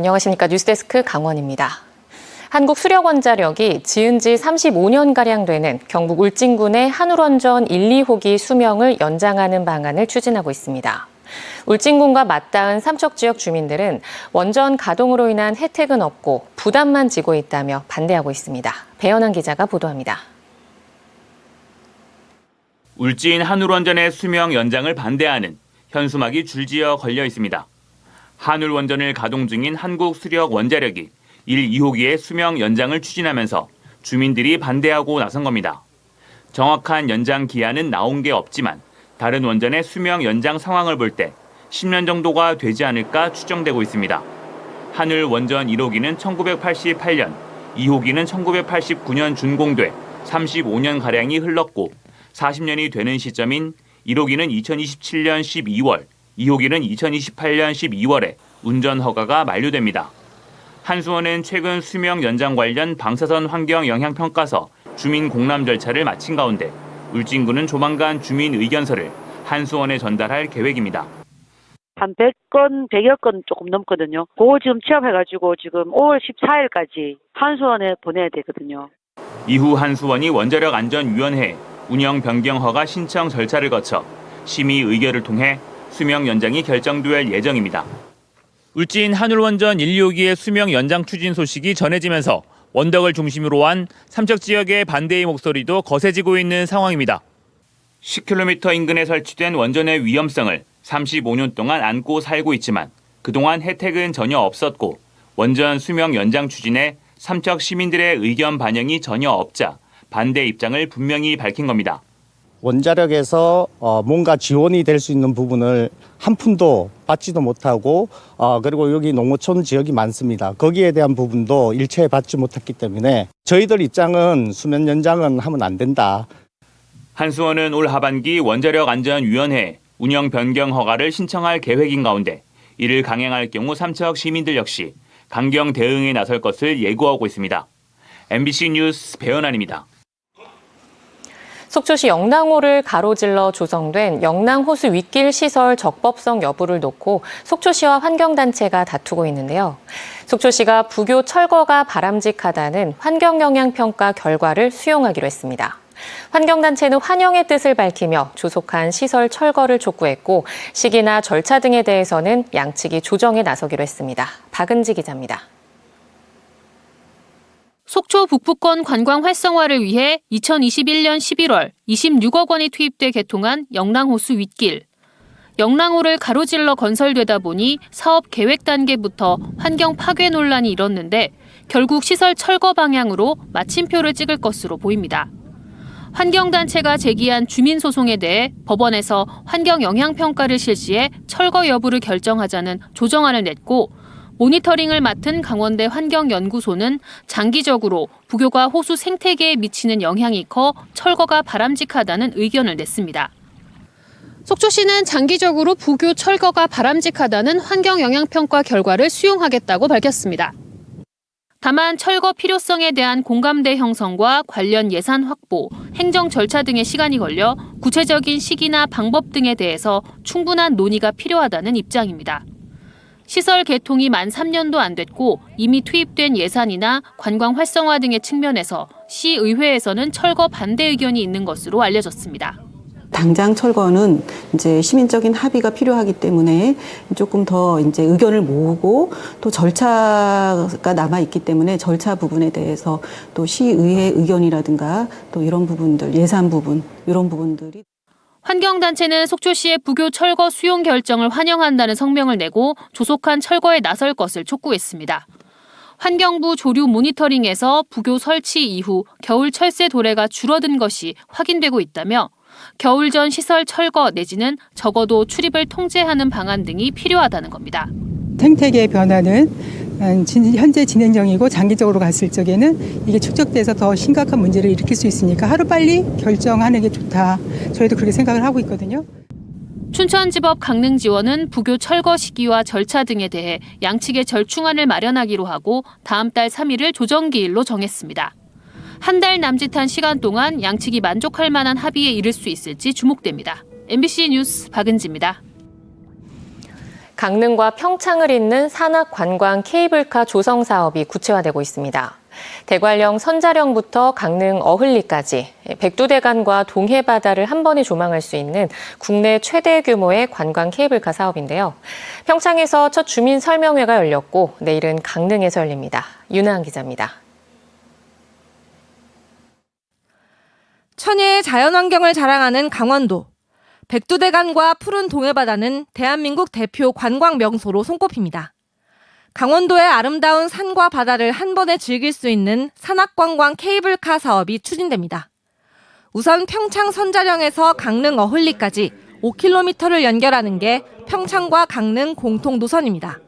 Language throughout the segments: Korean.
안녕하십니까. 뉴스데스크 강원입니다. 한국수력원자력이 지은 지 35년가량 되는 경북 울진군의 한울원전 1, 2호기 수명을 연장하는 방안을 추진하고 있습니다. 울진군과 맞닿은 삼척 지역 주민들은 원전 가동으로 인한 혜택은 없고 부담만 지고 있다며 반대하고 있습니다. 배현환 기자가 보도합니다. 울진 한울원전의 수명 연장을 반대하는 현수막이 줄지어 걸려 있습니다. 한울원전을 가동 중인 한국수력원자력이 1, 2호기의 수명 연장을 추진하면서 주민들이 반대하고 나선 겁니다. 정확한 연장 기한은 나온 게 없지만 다른 원전의 수명 연장 상황을 볼 때 10년 정도가 되지 않을까 추정되고 있습니다. 한울원전 1호기는 1988년, 2호기는 1989년 준공돼 35년가량이 흘렀고 40년이 되는 시점인 1호기는 2027년 12월, 2호기는 2028년 12월에 운전 허가가 만료됩니다. 한수원은 최근 수명 연장 관련 방사선 환경 영향 평가서 주민 공람 절차를 마친 가운데 울진군은 조만간 주민 의견서를 한수원에 전달할 계획입니다. 한 100건, 100여 건 조금 넘거든요. 그거 지금 취합해가지고 지금 5월 14일까지 한수원에 보내야 되거든요. 이후 한수원이 원자력안전위원회에 운영 변경 허가 신청 절차를 거쳐 심의 의결을 통해 수명 연장이 결정될 예정입니다. 울진 한울원전 1, 2호기의 수명 연장 추진 소식이 전해지면서 원덕을 중심으로 한 삼척 지역의 반대의 목소리도 거세지고 있는 상황입니다. 10km 인근에 설치된 원전의 위험성을 35년 동안 안고 살고 있지만 그동안 혜택은 전혀 없었고 원전 수명 연장 추진에 삼척 시민들의 의견 반영이 전혀 없자 반대 입장을 분명히 밝힌 겁니다. 원자력에서 뭔가 지원이 될 수 있는 부분을 한 푼도 받지도 못하고 그리고 여기 농어촌 지역이 많습니다. 거기에 대한 부분도 일체에 받지 못했기 때문에 저희들 입장은 수명 연장은 하면 안 된다. 한수원은 올 하반기 원자력안전위원회에 운영 변경 허가를 신청할 계획인 가운데 이를 강행할 경우 삼척 시민들 역시 강경 대응에 나설 것을 예고하고 있습니다. MBC 뉴스 배현환입니다. 속초시 영랑호를 가로질러 조성된 영랑호수 윗길 시설 적법성 여부를 놓고 속초시와 환경단체가 다투고 있는데요. 속초시가 부교 철거가 바람직하다는 환경영향평가 결과를 수용하기로 했습니다. 환경단체는 환영의 뜻을 밝히며 조속한 시설 철거를 촉구했고 시기나 절차 등에 대해서는 양측이 조정에 나서기로 했습니다. 박은지 기자입니다. 속초 북부권 관광 활성화를 위해 2021년 11월 26억 원이 투입돼 개통한 영랑호수 윗길. 영랑호를 가로질러 건설되다 보니 사업 계획 단계부터 환경 파괴 논란이 일었는데 결국 시설 철거 방향으로 마침표를 찍을 것으로 보입니다. 환경단체가 제기한 주민소송에 대해 법원에서 환경영향평가를 실시해 철거 여부를 결정하자는 조정안을 냈고 모니터링을 맡은 강원대 환경연구소는 장기적으로 부교가 호수 생태계에 미치는 영향이 커 철거가 바람직하다는 의견을 냈습니다. 속초시는 장기적으로 부교 철거가 바람직하다는 환경영향평가 결과를 수용하겠다고 밝혔습니다. 다만 철거 필요성에 대한 공감대 형성과 관련 예산 확보, 행정 절차 등의 시간이 걸려 구체적인 시기나 방법 등에 대해서 충분한 논의가 필요하다는 입장입니다. 시설 개통이 만 3년도 안 됐고 이미 투입된 예산이나 관광 활성화 등의 측면에서 시의회에서는 철거 반대 의견이 있는 것으로 알려졌습니다. 당장 철거는 이제 시민적인 합의가 필요하기 때문에 조금 더 이제 의견을 모으고 또 절차가 남아 있기 때문에 절차 부분에 대해서 또 시의회 의견이라든가 또 이런 부분들, 예산 부분, 이런 부분들이 환경단체는 속초시의 부교 철거 수용 결정을 환영한다는 성명을 내고 조속한 철거에 나설 것을 촉구했습니다. 환경부 조류 모니터링에서 부교 설치 이후 겨울 철새 도래가 줄어든 것이 확인되고 있다며 겨울 전 시설 철거 내지는 적어도 출입을 통제하는 방안 등이 필요하다는 겁니다. 생태계 변화는 현재 진행 중이고 장기적으로 갔을 적에는 이게 축적돼서 더 심각한 문제를 일으킬 수 있으니까 하루빨리 결정하는 게 좋다. 저희도 그렇게 생각을 하고 있거든요. 춘천지법 강릉지원은 부교 철거 시기와 절차 등에 대해 양측의 절충안을 마련하기로 하고 다음 달 3일을 조정기일로 정했습니다. 한 달 남짓한 시간 동안 양측이 만족할 만한 합의에 이를 수 있을지 주목됩니다. MBC 뉴스 박은지입니다. 강릉과 평창을 잇는 산악관광 케이블카 조성 사업이 구체화되고 있습니다. 대관령 선자령부터 강릉 어흥리까지 백두대간과 동해바다를 한 번에 조망할 수 있는 국내 최대 규모의 관광 케이블카 사업인데요. 평창에서 첫 주민 설명회가 열렸고 내일은 강릉에서 열립니다. 윤하은 기자입니다. 천혜의 자연환경을 자랑하는 강원도. 백두대간과 푸른 동해바다는 대한민국 대표 관광 명소로 손꼽힙니다. 강원도의 아름다운 산과 바다를 한 번에 즐길 수 있는 산악관광 케이블카 사업이 추진됩니다. 우선 평창 선자령에서 강릉 어흥리까지 5km를 연결하는 게 평창과 강릉 공통 노선입니다.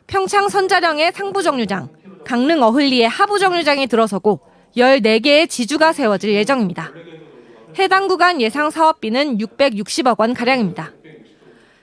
평창 선자령의 상부 정류장, 강릉 어흥리의 하부 정류장이 들어서고 14개의 지주가 세워질 예정입니다. 해당 구간 예상 사업비는 660억 원 가량입니다.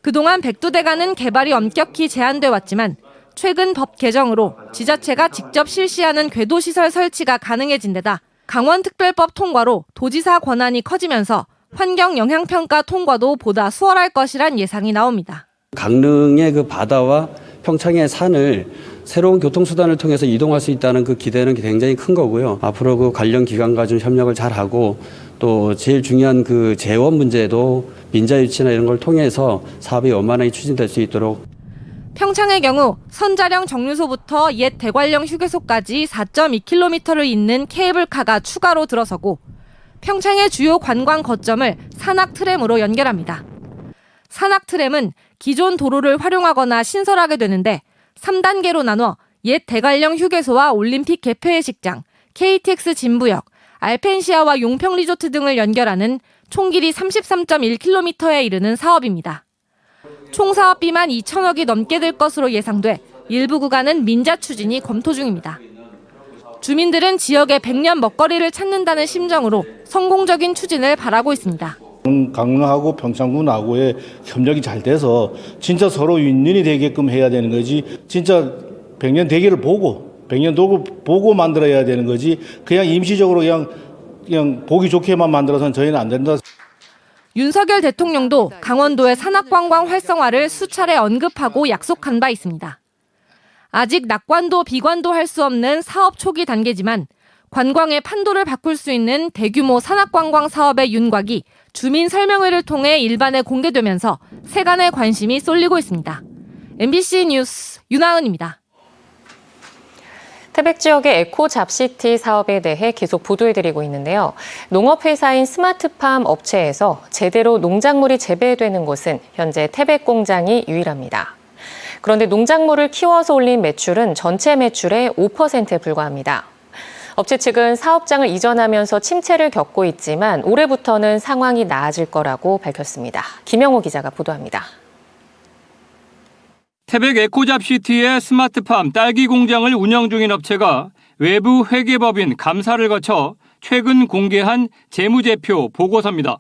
그동안 백두대간은 개발이 엄격히 제한돼 왔지만 최근 법 개정으로 지자체가 직접 실시하는 궤도시설 설치가 가능해진 데다 강원특별법 통과로 도지사 권한이 커지면서 환경영향평가 통과도 보다 수월할 것이란 예상이 나옵니다. 강릉의 그 바다와 평창의 산을 새로운 교통수단을 통해서 이동할 수 있다는 그 기대는 굉장히 큰 거고요. 앞으로 그 관련 기관과 좀 협력을 잘하고 또 제일 중요한 그 재원 문제도 민자유치나 이런 걸 통해서 사업이 원만하게 추진될 수 있도록. 평창의 경우 선자령 정류소부터 옛 대관령 휴게소까지 4.2km를 잇는 케이블카가 추가로 들어서고 평창의 주요 관광 거점을 산악 트램으로 연결합니다. 산악 트램은 기존 도로를 활용하거나 신설하게 되는데 3단계로 나눠 옛 대관령 휴게소와 올림픽 개폐회식장, KTX 진부역, 알펜시아와 용평 리조트 등을 연결하는 총 길이 33.1km에 이르는 사업입니다. 총 사업비만 2천억이 넘게 들 것으로 예상돼 일부 구간은 민자 추진이 검토 중입니다. 주민들은 지역의 100년 먹거리를 찾는다는 심정으로 성공적인 추진을 바라고 있습니다. 강릉하고 평창군하고의 협력이 잘 돼서 진짜 서로 윈윈이 되게끔 해야 되는 거지. 진짜 100년 대계를 보고 100년 보고 만들어야 되는 거지. 그냥 임시적으로 그냥 보기 좋게만 만들어서는 저희는 안 된다. 윤석열 대통령도 강원도의 산악관광 활성화를 수차례 언급하고 약속한 바 있습니다. 아직 낙관도 비관도 할 수 없는 사업 초기 단계지만 관광의 판도를 바꿀 수 있는 대규모 산악관광 사업의 윤곽이 주민 설명회를 통해 일반에 공개되면서 세간의 관심이 쏠리고 있습니다. MBC 뉴스 윤하은입니다. 태백 지역의 에코 잡시티 사업에 대해 계속 보도해드리고 있는데요. 농업회사인 스마트팜 업체에서 제대로 농작물이 재배되는 곳은 현재 태백 공장이 유일합니다. 그런데 농작물을 키워서 올린 매출은 전체 매출의 5%에 불과합니다. 업체 측은 사업장을 이전하면서 침체를 겪고 있지만 올해부터는 상황이 나아질 거라고 밝혔습니다. 김영호 기자가 보도합니다. 태백 에코잡시티의 스마트팜 딸기 공장을 운영 중인 업체가 외부 회계법인 감사를 거쳐 최근 공개한 재무제표 보고서입니다.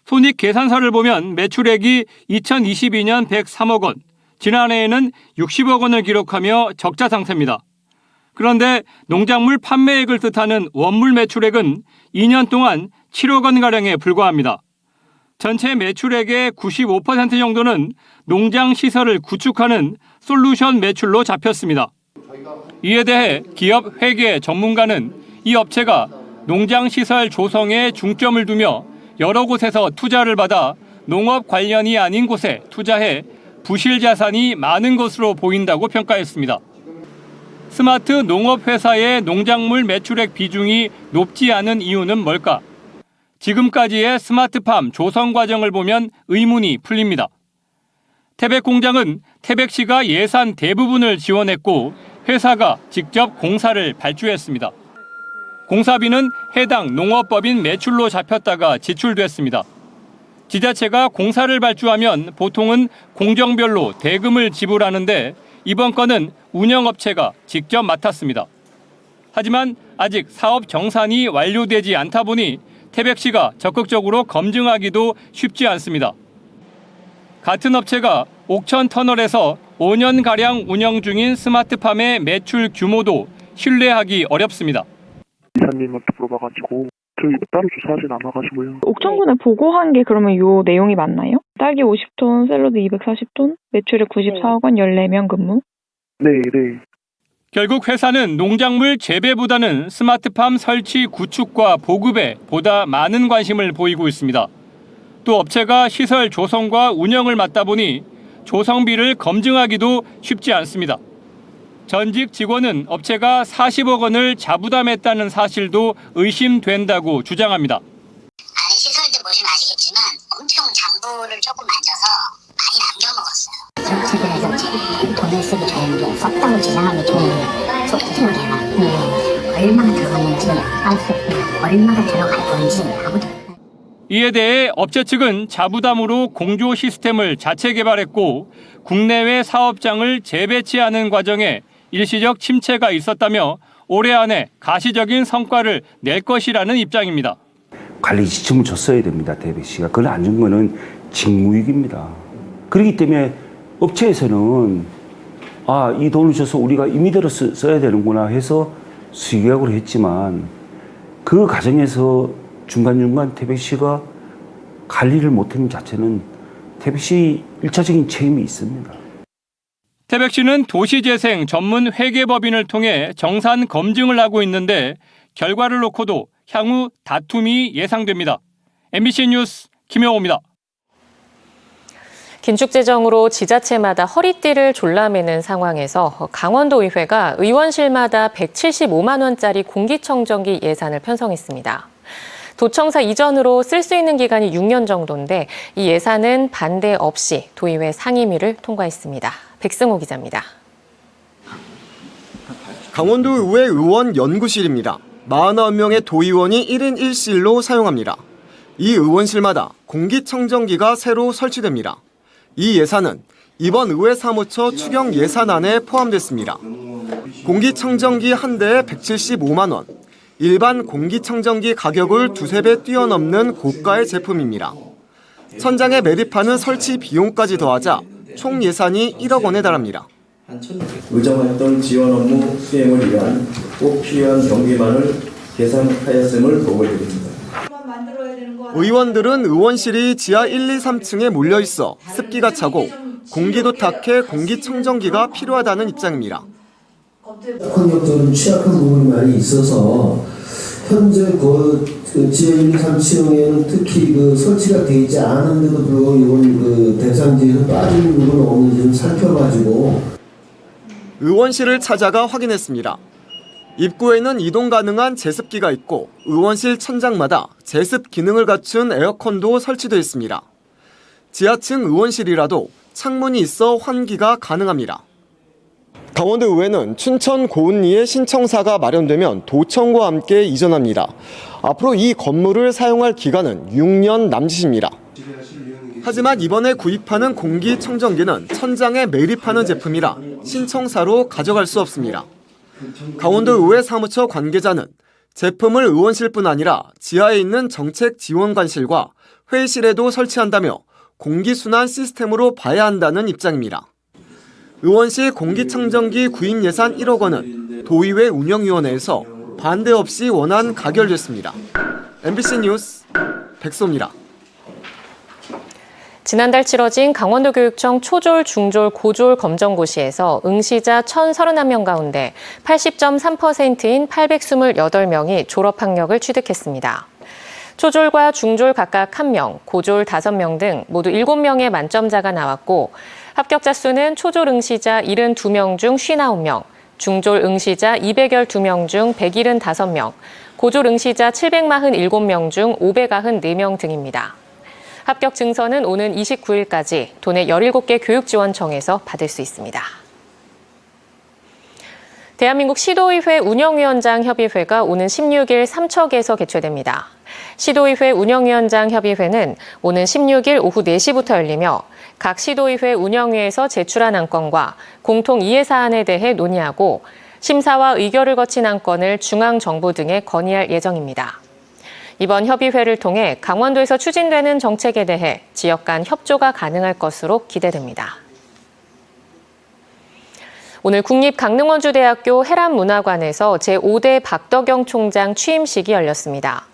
손익계산서를 보면 매출액이 2022년 103억 원, 지난해에는 60억 원을 기록하며 적자 상태입니다. 그런데 농작물 판매액을 뜻하는 원물 매출액은 2년 동안 7억 원가량에 불과합니다. 전체 매출액의 95% 정도는 농장 시설을 구축하는 솔루션 매출로 잡혔습니다. 이에 대해 기업 회계 전문가는 이 업체가 농장 시설 조성에 중점을 두며 여러 곳에서 투자를 받아 농업 관련이 아닌 곳에 투자해 부실 자산이 많은 것으로 보인다고 평가했습니다. 스마트 농업회사의 농작물 매출액 비중이 높지 않은 이유는 뭘까? 지금까지의 스마트팜 조성 과정을 보면 의문이 풀립니다. 태백 공장은 태백시가 예산 대부분을 지원했고 회사가 직접 공사를 발주했습니다. 공사비는 해당 농업법인 매출로 잡혔다가 지출됐습니다. 지자체가 공사를 발주하면 보통은 공정별로 대금을 지불하는데 이번 건은 운영업체가 직접 맡았습니다. 하지만 아직 사업 정산이 완료되지 않다 보니 태백시가 적극적으로 검증하기도 쉽지 않습니다. 같은 업체가 옥천 터널에서 5년가량 운영 중인 스마트팜의 매출 규모도 신뢰하기 어렵습니다. 이사님한테 물어봐가지고 저희 따로 조사하진 않아가지고요. 옥천군에 보고한 게 그러면 요 내용이 맞나요? 딸기 50톤, 샐러드 240톤, 매출액 94억 원, 14명 근무. 네. 결국 회사는 농작물 재배보다는 스마트팜 설치 구축과 보급에 보다 많은 관심을 보이고 있습니다. 또 업체가 시설 조성과 운영을 맡다 보니 조성비를 검증하기도 쉽지 않습니다. 전직 직원은 업체가 40억 원을 자부담했다는 사실도 의심된다고 주장합니다. 안에 시설들 보시면 아시겠지만 엄청 장부를 조금 만져서 많이 남겨먹었어요. 최근에서 제일 돈을 쓰기 좋은 게 썩다운 지장하기 좋은 게 소프트웨어 개발. 얼마나 들어갔는지 알 수 없고 얼마나 들어갈 건지 아무도. 이에 대해 업체 측은 자부담으로 공조 시스템을 자체 개발했고 국내외 사업장을 재배치하는 과정에 일시적 침체가 있었다며 올해 안에 가시적인 성과를 낼 것이라는 입장입니다. 관리 지침을 줬어야 됩니다. 대배 씨가. 그걸 안 준 거는 직무유기입니다. 그렇기 때문에 업체에서는 이 돈을 줘서 우리가 임의대로 써야 되는구나 해서 수의계약으로 했지만 그 과정에서 중간중간 태백 씨가 관리를 못하는 자체는 태백 씨 1차적인 책임이 있습니다. 태백 씨는 도시재생 전문 회계법인을 통해 정산 검증을 하고 있는데 결과를 놓고도 향후 다툼이 예상됩니다. MBC 뉴스 김영호입니다. 긴축재정으로 지자체마다 허리띠를 졸라매는 상황에서 강원도의회가 의원실마다 175만 원짜리 공기청정기 예산을 편성했습니다. 도청사 이전으로 쓸 수 있는 기간이 6년 정도인데 이 예산은 반대 없이 도의회 상임위를 통과했습니다. 백승호 기자입니다. 강원도의회 의원 연구실입니다. 49명의 도의원이 1인 1실로 사용합니다. 이 의원실마다 공기청정기가 새로 설치됩니다. 이 예산은 이번 의회 사무처 추경 예산안에 포함됐습니다. 공기청정기 한 대에 175만 원. 일반 공기청정기 가격을 두세 배 뛰어넘는 고가의 제품입니다. 천장에 매립하는 설치 비용까지 더하자 총 예산이 1억 원에 달합니다. 의정활동 지원 업무 수행을 위한 꼭 필요한 경비만을 계산하였음을 보고드립니다. 의원들은 의원실이 지하 1, 2, 3층에 몰려 있어 습기가 차고 공기도 탁해 공기청정기가 필요하다는 입장입니다. 환경적으로 취약한 부분이 많이 있어서 현재 지하 1, 2, 3층에는 특히 설치가 되어 있지 않은데도 불구하고 이번 대상지에서 빠지는 부분은 없는지 좀 살펴가지고 의원실을 찾아가 확인했습니다. 입구에는 이동 가능한 제습기가 있고 의원실 천장마다 제습 기능을 갖춘 에어컨도 설치되어 있습니다. 지하층 의원실이라도 창문이 있어 환기가 가능합니다. 강원도의회는 춘천 고은리에 신청사가 마련되면 도청과 함께 이전합니다. 앞으로 이 건물을 사용할 기간은 6년 남짓입니다. 하지만 이번에 구입하는 공기청정기는 천장에 매립하는 제품이라 신청사로 가져갈 수 없습니다. 강원도의회 사무처 관계자는 제품을 의원실뿐 아니라 지하에 있는 정책지원관실과 회의실에도 설치한다며 공기순환 시스템으로 봐야 한다는 입장입니다. 의원실 공기청정기 구입 예산 1억 원은 도의회 운영위원회에서 반대 없이 원안 가결됐습니다. MBC 뉴스 백소입니다. 지난달 치러진 강원도교육청 초졸, 중졸, 고졸 검정고시에서 응시자 1,031명 가운데 80.3%인 828명이 졸업 학력을 취득했습니다. 초졸과 중졸 각각 1명, 고졸 5명 등 모두 7명의 만점자가 나왔고 합격자 수는 초졸 응시자 72명 중 59명, 중졸 응시자 212명 중 175명, 고졸 응시자 747명 중 594명 등입니다. 합격 증서는 오는 29일까지 도내 17개 교육지원청에서 받을 수 있습니다. 대한민국 시도의회 운영위원장 협의회가 오는 16일 삼척에서 개최됩니다. 시도의회 운영위원장 협의회는 오는 16일 오후 4시부터 열리며 각 시도의회 운영위에서 제출한 안건과 공통 이해 사안에 대해 논의하고 심사와 의결을 거친 안건을 중앙정부 등에 건의할 예정입니다. 이번 협의회를 통해 강원도에서 추진되는 정책에 대해 지역 간 협조가 가능할 것으로 기대됩니다. 오늘 국립강릉원주대학교 해란문화관에서 제5대 박덕영 총장 취임식이 열렸습니다.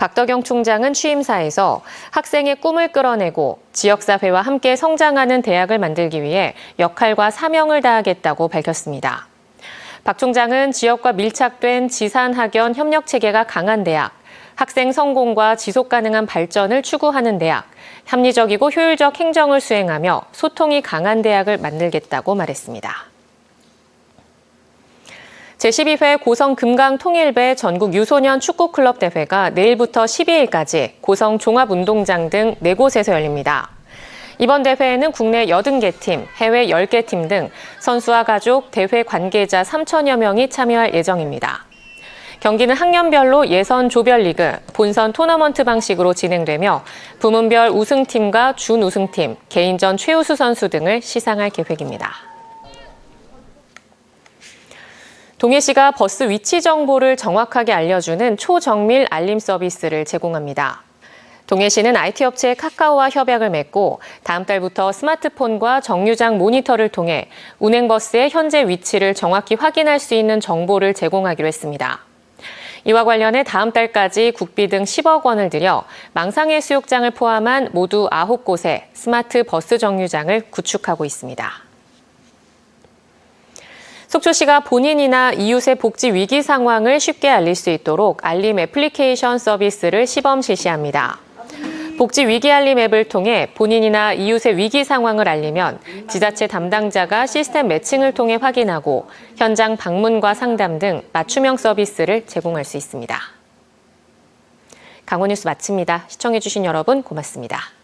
박덕영 총장은 취임사에서 학생의 꿈을 끌어내고 지역사회와 함께 성장하는 대학을 만들기 위해 역할과 사명을 다하겠다고 밝혔습니다. 박 총장은 지역과 밀착된 지산학연 협력체계가 강한 대학, 학생 성공과 지속 가능한 발전을 추구하는 대학, 합리적이고 효율적 행정을 수행하며 소통이 강한 대학을 만들겠다고 말했습니다. 제12회 고성 금강 통일배 전국 유소년 축구클럽 대회가 내일부터 12일까지 고성 종합운동장 등 4곳에서 열립니다. 이번 대회에는 국내 80개 팀, 해외 10개 팀 등 선수와 가족, 대회 관계자 3천여 명이 참여할 예정입니다. 경기는 학년별로 예선 조별리그, 본선 토너먼트 방식으로 진행되며 부문별 우승팀과 준우승팀, 개인전 최우수 선수 등을 시상할 계획입니다. 동해시가 버스 위치 정보를 정확하게 알려주는 초정밀 알림 서비스를 제공합니다. 동해시는 IT 업체 카카오와 협약을 맺고 다음 달부터 스마트폰과 정류장 모니터를 통해 운행버스의 현재 위치를 정확히 확인할 수 있는 정보를 제공하기로 했습니다. 이와 관련해 다음 달까지 국비 등 10억 원을 들여 망상해수욕장을 포함한 모두 9곳의 스마트 버스 정류장을 구축하고 있습니다. 속초시가 본인이나 이웃의 복지 위기 상황을 쉽게 알릴 수 있도록 알림 애플리케이션 서비스를 시범 실시합니다. 복지 위기 알림 앱을 통해 본인이나 이웃의 위기 상황을 알리면 지자체 담당자가 시스템 매칭을 통해 확인하고 현장 방문과 상담 등 맞춤형 서비스를 제공할 수 있습니다. 강원뉴스 마칩니다. 시청해주신 여러분 고맙습니다.